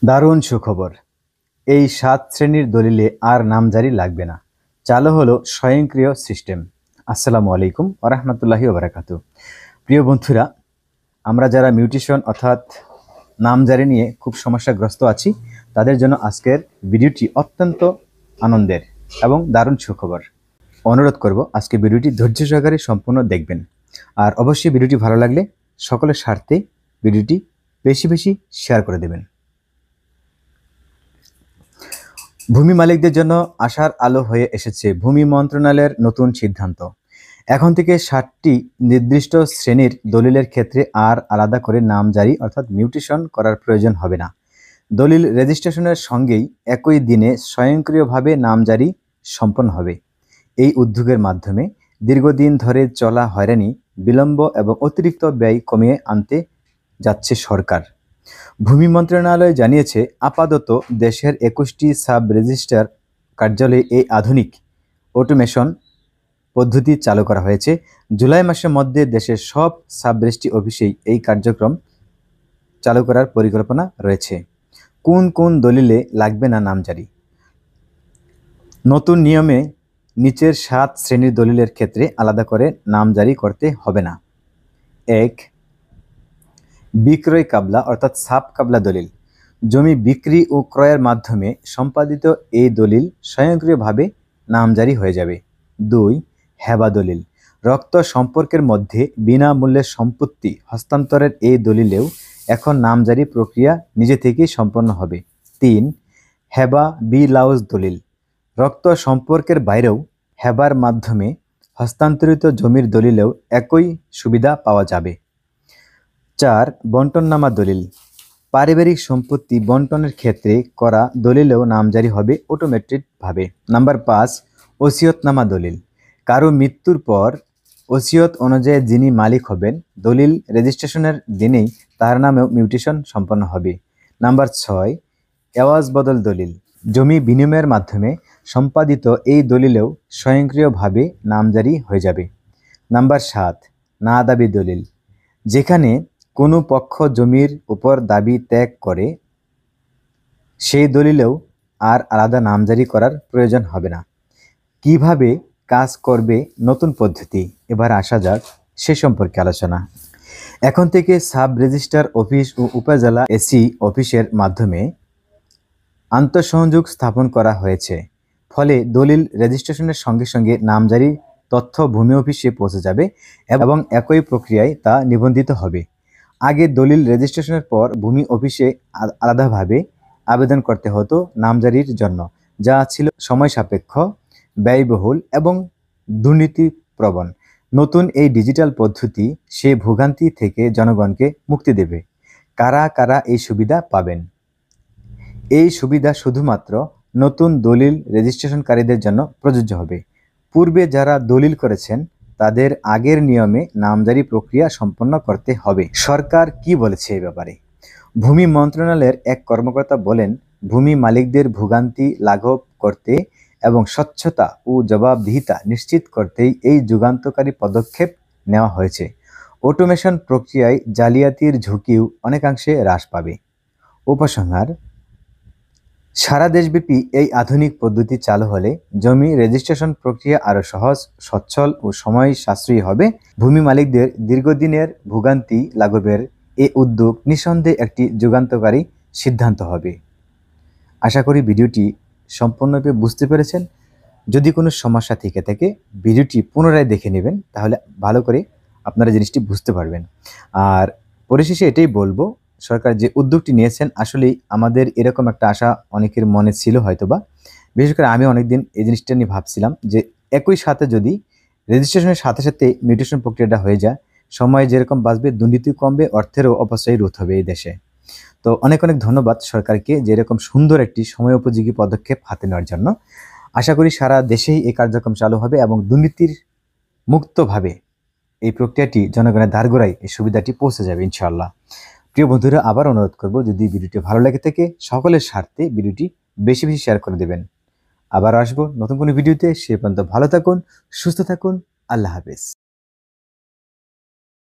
দারুণ সুখবর। এই ৭ শ্রেণীর দলিলে আর নামজারি লাগবে না। চালু হলো স্বয়ংক্রিয় সিস্টেম। আসসালামু আলাইকুম ওয়া রাহমাতুল্লাহি ওয়া বারাকাতুহু। প্রিয় বন্ধুরা, আমরা যারা মিউটেশন অর্থাৎ নামজারি নিয়ে খুব সমস্যাগ্রস্ত আছি, তাদের জন্য আজকের ভিডিওটি অত্যন্ত আনন্দের এবং দারুণ সুখবর। অনুরোধ করব আজকে ভিডিওটি ধৈর্য সহকারে সম্পূর্ণ দেখবেন। আর অবশ্যই ভিডিওটি ভালো লাগলে সকলের স্বার্থে ভিডিওটি বেশি বেশি শেয়ার করে দেবেন। ভূমি মালিকদের জন্য আশার আলো হয়ে এসেছে ভূমি মন্ত্রণালয়ের নতুন সিদ্ধান্ত। এখন থেকে ৭টি নির্দিষ্ট শ্রেণীর দলিলের ক্ষেত্রে আর আলাদা করে নামজারি অর্থাৎ মিউটেশন করার প্রয়োজন হবে না। দলিল রেজিস্ট্রেশনের সঙ্গেই একই দিনে স্বয়ংক্রিয়ভাবে নামজারি সম্পন্ন হবে। এই উদ্যোগের মাধ্যমে দীর্ঘদিন ধরে চলা হয়রানি, বিলম্ব এবং অতিরিক্ত ব্যয় কমিয়ে আনতে যাচ্ছে সরকার। ভূমি মন্ত্রণালয় জানিয়েছে, আপাতত দেশের ২১টি সাব রেজিস্ট্রার কার্যালয়ে এই আধুনিক অটোমেশন পদ্ধতি চালু করা হয়েছে। জুলাই মাসের মধ্যে দেশের সব সাব রেজিস্ট্রি অফিসেই এই কার্যক্রম চালু করার পরিকল্পনা রয়েছে। কোন কোন দলিলে লাগবে না নামজারি? নতুন নিয়মে নিচের ৭ শ্রেণীর দলিলের ক্ষেত্রে আলাদা করে নামজারি করতে হবে না। ১. বিক্রয় কাবলা অর্থাৎ সাব কাবলা দলিল। জমি বিক্রি ও ক্রয়ের মাধ্যমে সম্পাদিত এই দলিল স্বয়ংক্রিয়ভাবে নামজারি হয়ে যাবে। ২. হেবা দলিল। রক্ত সম্পর্কের মধ্যে বিনামূল্যে সম্পত্তি হস্তান্তরের এই দলিলেও এখন নামজারি প্রক্রিয়া নিজে থেকেই সম্পন্ন হবে। ৩. হেবা বিলাউজ দলিল। রক্ত সম্পর্কের বাইরেও হেবার মাধ্যমে হস্তান্তরিত জমির দলিলেও একই সুবিধা পাওয়া যাবে। ৪. বন্টননামা দলিল। পারিবারিক সম্পত্তি বন্টনের ক্ষেত্রে করা দলিলেও নামজারি হবে অটোমেটিকভাবে। নাম্বার ৫. ওসিয়তনামা দলিল। কারো মৃত্যুর পর ওসিয়ত অনুযায়ী যিনি মালিক হবেন, দলিল রেজিস্ট্রেশনের দিনেই তার নামেও মিউটেশন সম্পন্ন হবে। নাম্বার ৬. এওয়াজ বদল দলিল। জমি বিনিময়ের মাধ্যমে সম্পাদিত এই দলিলেও স্বয়ংক্রিয়ভাবে নামজারি হয়ে যাবে। নাম্বার ৭. না দাবি দলিল। যেখানে কোনো পক্ষ জমির উপর দাবি ত্যাগ করে, সেই দলিলেও আর আলাদা নামজারি করার প্রয়োজন হবে না। কিভাবে কাজ করবে নতুন পদ্ধতি? এবার আসা যাক সে সম্পর্কে আলোচনা। এখন থেকে সাব রেজিস্ট্রার অফিস ও উপজেলা এসি অফিসের মাধ্যমে আন্তঃসংযোগ স্থাপন করা হয়েছে। ফলে দলিল রেজিস্ট্রেশনের সঙ্গে সঙ্গে নামজারি তথ্য ভূমি অফিসে পৌঁছে যাবে এবং একই প্রক্রিয়ায় তা নিবন্ধিত হবে। আগে দলিল রেজিস্ট্রেশনের পর ভূমি অফিসে আলাদাভাবে আবেদন করতে হতো নামজারির জন্য, যা ছিল সময় সাপেক্ষ, ব্যয়বহুল এবং দুর্নীতিপ্রবণ। নতুন এই ডিজিটাল পদ্ধতি সে ভোগান্তি থেকে জনগণকে মুক্তি দেবে। কারা কারা এই সুবিধা পাবেন? এই সুবিধা শুধুমাত্র নতুন দলিল রেজিস্ট্রেশনকারীদের জন্য প্রযোজ্য হবে। পূর্বে যারা দলিল করেছেন তাদের আগের নিয়মে নামজারি প্রক্রিয়া সম্পন্ন করতে হবে। সরকার কি বলেছে এ ব্যাপারে? ভূমি মন্ত্রণালয়ের এক কর্মকর্তা বলেন, ভূমি মালিকদের ভোগান্তি লাঘব করতে এবং স্বচ্ছতা ও জবাবদিহিতা নিশ্চিত করতেই এই যুগান্তকারী পদক্ষেপ নেওয়া হয়েছে। অটোমেশন প্রক্রিয়ায় জালিয়াতির ঝুঁকিও অনেকাংশে হ্রাস পাবে। উপসংহার: সারা দেশব্যাপী এই আধুনিক পদ্ধতি চালু হলে জমি রেজিস্ট্রেশন প্রক্রিয়া আরও সহজ, সচ্ছল ও সময় সাশ্রয়ী হবে। ভূমি মালিকদের দীর্ঘদিনের ভোগান্তি লাঘবের এই উদ্যোগ নিঃসন্দেহে একটি যুগান্তকারী সিদ্ধান্ত হবে। আশা করি ভিডিওটি সম্পূর্ণরূপে বুঝতে পেরেছেন। যদি কোনো সমস্যা থেকে থাকে ভিডিওটি পুনরায় দেখে নেবেন, তাহলে ভালো করে আপনারা জিনিসটি বুঝতে পারবেন। আর পরিশেষে এটাই বলবো, সরকার যে উদ্যোগটি নিয়েছেন আসলেই আমাদের এরকম একটা আশা অনেকের মনে ছিল হয়তোবা। বিশেষ করে আমি অনেকদিন এই জিনিসটা নিয়ে ভাবছিলাম যে একই সাথে যদি রেজিস্ট্রেশনের সাথে সাথে মিউটেশন প্রক্রিয়াটা হয়ে যায়, সময় যেরকম বাঁচবে, দুর্নীতি কমবে, অর্থেরও অপচয় রোধ হবে এই দেশে। তো অনেক অনেক ধন্যবাদ সরকারকে যে এরকম সুন্দর একটি সময় উপযোগী পদক্ষেপ হাতে নেওয়ার জন্য। আশা করি সারা দেশেই এই কার্যক্রম চালু হবে এবং দুর্নীতির মুক্তভাবে এই প্রক্রিয়াটি জনগণের দ্বারগোড়ায় এই সুবিধাটি পৌঁছে যাবে ইনশাআল্লাহ। প্রিয় বন্ধুরা, আবার অনুরোধ করব, যদি ভিডিওটি ভালো লেগে থাকে সকলের স্বার্থে ভিডিওটি বেশি বেশি শেয়ার করে দেবেন। আবার আসবো নতুন কোনো ভিডিওতে। সে পর্যন্ত ভালো থাকুন, সুস্থ থাকুন। আল্লাহ হাফেজ।